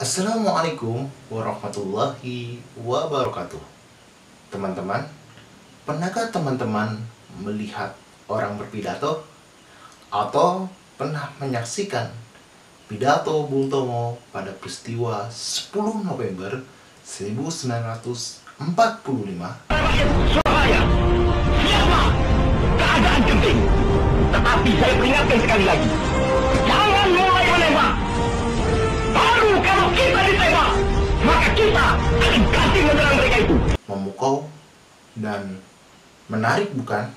Assalamualaikum warahmatullahi wabarakatuh. Teman-teman, pernahkah teman-teman melihat orang berpidato? Atau pernah menyaksikan pidato Bung Tomo pada peristiwa 10 November 1945? Surabaya, siapa? Keadaan genting. Tetapi saya peringatkan sekali lagi, jangan mulai menembak. Baru kalau kita ditembak, maka kita akan ganti menyerang mereka itu. Memukau dan menarik, bukan?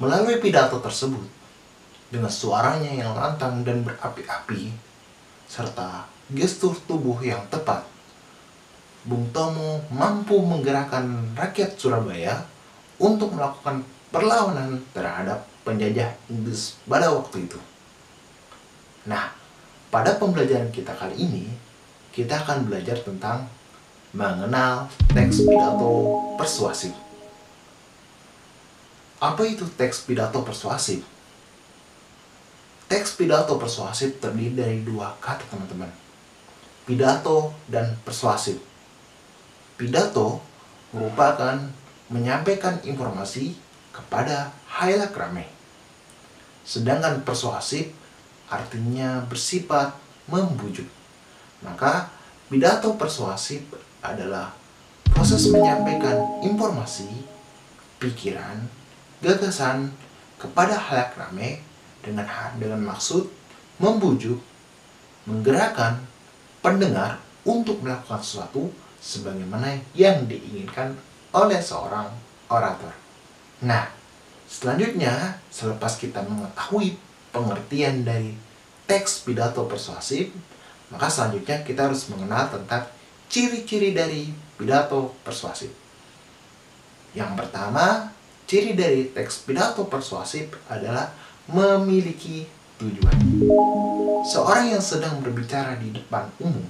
Melalui pidato tersebut, dengan suaranya yang lantang dan berapi-api, serta gestur tubuh yang tepat, Bung Tomo mampu menggerakkan rakyat Surabaya untuk melakukan perlawanan terhadap penjajah Inggris pada waktu itu. Nah, pada pembelajaran kita kali ini, kita akan belajar tentang mengenal teks pidato persuasif. Apa itu teks pidato persuasif? Teks pidato persuasif terdiri dari dua kata, teman-teman. Pidato dan persuasif. Pidato merupakan menyampaikan informasi kepada khalayak ramai. Sedangkan persuasif artinya bersifat membujuk. Maka pidato persuasif adalah proses menyampaikan informasi, pikiran, gagasan kepada khalayak ramai dengan maksud membujuk, menggerakkan pendengar untuk melakukan sesuatu sebagaimana yang diinginkan oleh seorang orator. Nah, selanjutnya, selepas kita mengetahui pengertian dari teks pidato persuasif, maka selanjutnya kita harus mengenal tentang ciri-ciri dari pidato persuasif. Yang pertama, ciri dari teks pidato persuasif adalah memiliki tujuan. Seorang yang sedang berbicara di depan umum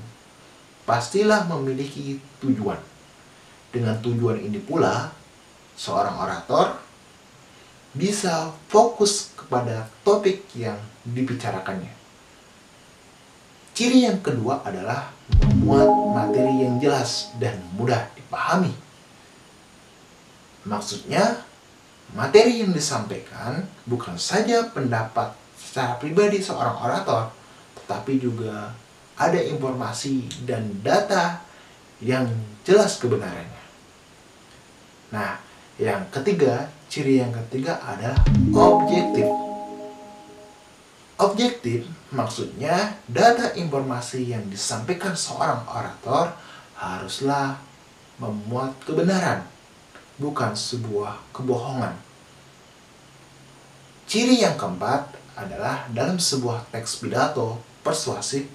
pastilah memiliki tujuan. Dengan tujuan ini pula, seorang orator bisa fokus kepada topik yang dibicarakannya. Ciri yang kedua adalah memuat materi yang jelas dan mudah dipahami. Maksudnya, materi yang disampaikan bukan saja pendapat secara pribadi seorang orator, tetapi juga ada informasi dan data yang jelas kebenarannya. Nah, ciri yang ketiga adalah objektif. Objektif maksudnya data informasi yang disampaikan seorang orator haruslah memuat kebenaran, bukan sebuah kebohongan. Ciri yang keempat adalah dalam sebuah teks pidato persuasif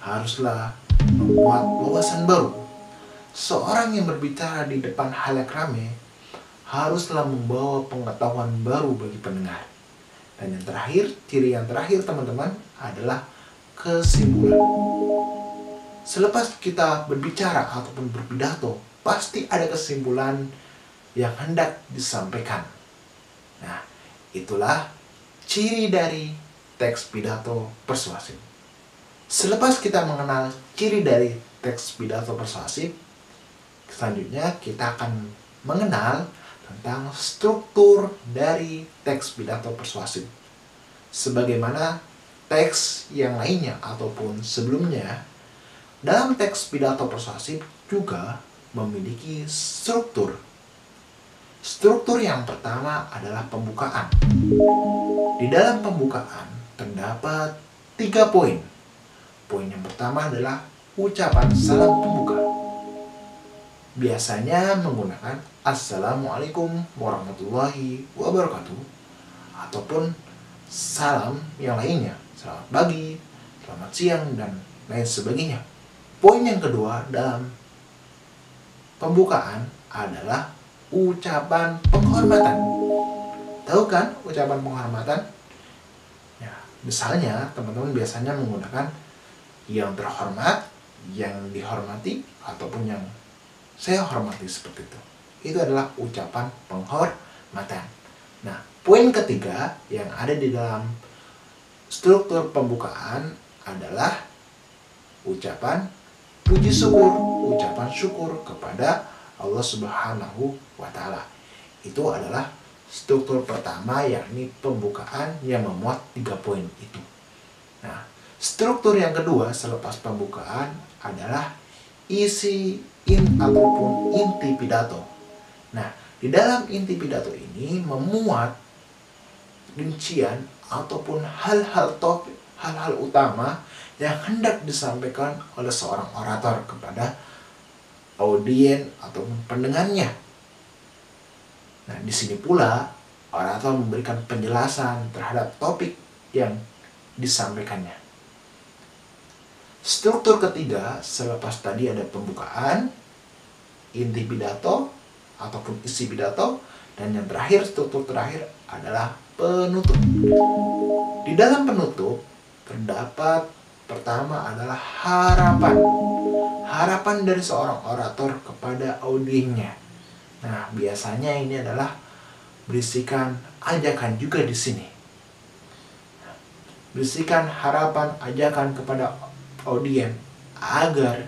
haruslah memuat wawasan baru. Seorang yang berbicara di depan khalayak ramai haruslah membawa pengetahuan baru bagi pendengar. Dan yang terakhir, ciri yang terakhir teman-teman adalah kesimpulan. Selepas kita berbicara ataupun berpidato, pasti ada kesimpulan yang hendak disampaikan. Nah, itulah ciri dari teks pidato persuasif. Selepas kita mengenal ciri dari teks pidato persuasif, selanjutnya kita akan mengenal tentang struktur dari teks pidato persuasif. Sebagaimana teks yang lainnya ataupun sebelumnya, dalam teks pidato persuasif juga memiliki struktur. Struktur yang pertama adalah pembukaan. Di dalam pembukaan terdapat 3 poin. Poin yang pertama adalah ucapan salam pembuka. Biasanya menggunakan Assalamualaikum warahmatullahi wabarakatuh ataupun salam yang lainnya, selamat pagi, selamat siang, dan lain sebagainya. Poin yang kedua dalam pembukaan adalah ucapan penghormatan. Tahu kan ucapan penghormatan? Ya, misalnya teman-teman biasanya menggunakan yang terhormat, yang dihormati, ataupun yang saya hormati, seperti itu. Itu adalah ucapan penghormatan. Nah, poin ketiga yang ada di dalam struktur pembukaan adalah ucapan puji syukur, ucapan syukur kepada Allah Subhanahu wa Ta'ala. Itu adalah struktur pertama, yakni pembukaan yang memuat 3 poin itu. Nah, struktur yang kedua selepas pembukaan adalah isi ataupun inti pidato. Nah, di dalam inti pidato ini memuat rincian ataupun hal-hal topik, hal-hal utama yang hendak disampaikan oleh seorang orator kepada audien ataupun pendengarnya. Nah, di sini pula orator memberikan penjelasan terhadap topik yang disampaikannya. Struktur ketiga selepas tadi ada pembukaan, inti pidato ataupun isi pidato, dan yang terakhir, struktur terakhir adalah penutup. Di dalam penutup terdapat pertama adalah harapan. Harapan dari seorang orator kepada audiennya. Nah, biasanya ini adalah berisikan ajakan juga di sini. Berisikan harapan, ajakan kepada audien agar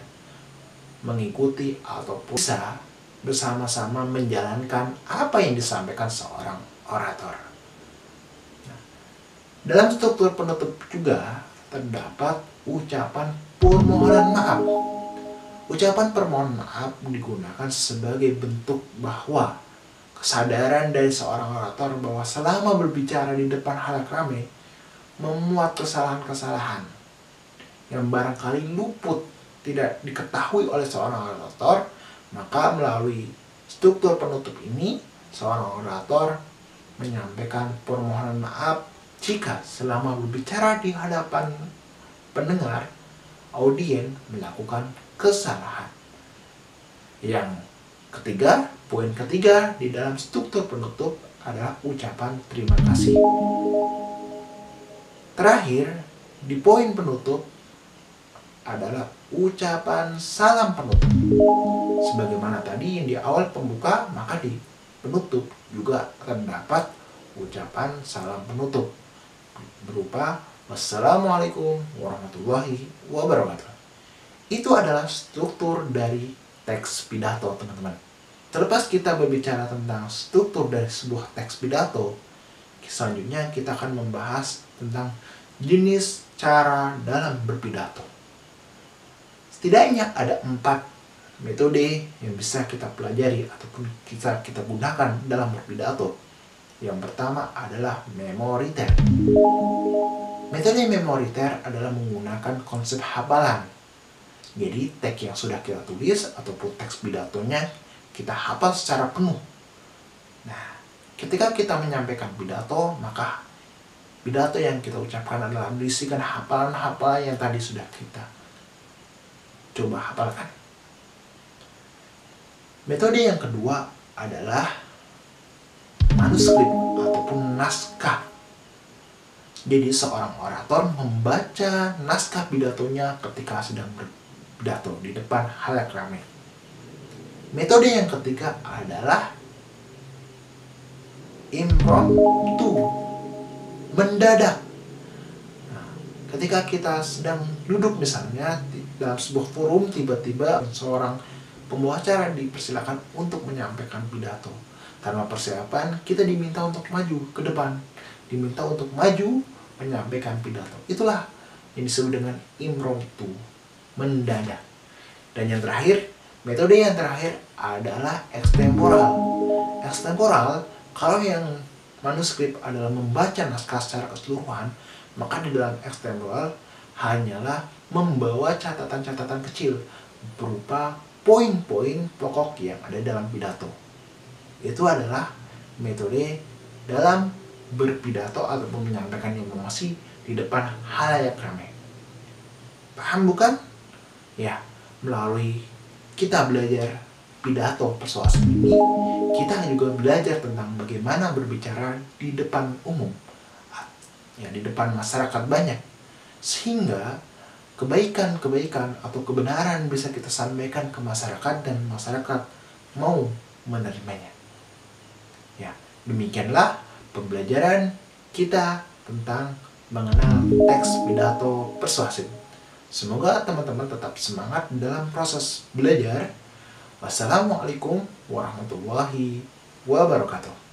mengikuti ataupun bisa bersama-sama menjalankan apa yang disampaikan seorang orator. Nah, dalam struktur penutup juga terdapat ucapan permohonan maaf. Ucapan permohonan maaf digunakan sebagai bentuk bahwa kesadaran dari seorang orator bahwa selama berbicara di depan halayak ramai memuat kesalahan-kesalahan yang barangkali luput tidak diketahui oleh seorang orator, maka melalui struktur penutup ini seorang orator menyampaikan permohonan maaf jika selama berbicara di hadapan pendengar, audien melakukan kesalahan. Yang ketiga, poin ketiga di dalam struktur penutup adalah ucapan terima kasih. Terakhir, di poin penutup adalah ucapan salam penutup. Sebagaimana tadi yang di awal pembuka, maka di penutup juga terdapat ucapan salam penutup berupa wassalamualaikum warahmatullahi wabarakatuh. Itu adalah struktur dari teks pidato, teman-teman. Terlepas kita berbicara tentang struktur dari sebuah teks pidato, selanjutnya kita akan membahas tentang jenis cara dalam berpidato. Setidaknya ada 4 metode yang bisa kita pelajari ataupun kita gunakan dalam berpidato. Yang pertama adalah memoriter. Metode memoriter adalah menggunakan konsep hafalan. Jadi teks yang sudah kita tulis ataupun teks pidatonya kita hafal secara penuh. Nah, ketika kita menyampaikan pidato, maka pidato yang kita ucapkan adalah berisikan hafalan-hafalan yang tadi sudah kita coba hafalkan. Metode yang kedua adalah manuskrip ataupun naskah. Jadi seorang orator membaca naskah pidatonya ketika sedang berpidato di depan halayak ramai. Metode yang ketiga adalah impromptu, mendadak. Nah, ketika kita sedang duduk misalnya dalam sebuah forum, tiba-tiba seorang pembawa acara dipersilakan untuk menyampaikan pidato. Tanpa persiapan, kita diminta untuk maju ke depan, diminta untuk maju menyampaikan pidato. Itulah yang disebut dengan impromptu, mendadak. Dan yang terakhir, metode yang terakhir adalah extemporal. Extemporal, kalau yang manuskrip adalah membaca naskah secara keseluruhan, maka di dalam extemporal hanyalah membawa catatan-catatan kecil berupa poin-poin pokok yang ada dalam pidato. Itu adalah metode dalam berpidato ataupun menyampaikan informasi di depan halayak ramai. Paham bukan? Ya, melalui kita belajar pidato persuasif ini, kita juga belajar tentang bagaimana berbicara di depan umum, ya, di depan masyarakat banyak, sehingga kebaikan-kebaikan atau kebenaran bisa kita sampaikan ke masyarakat dan masyarakat mau menerimanya. Ya, demikianlah pembelajaran kita tentang mengenal teks pidato persuasif. Semoga teman-teman tetap semangat dalam proses belajar. Wassalamualaikum warahmatullahi wabarakatuh.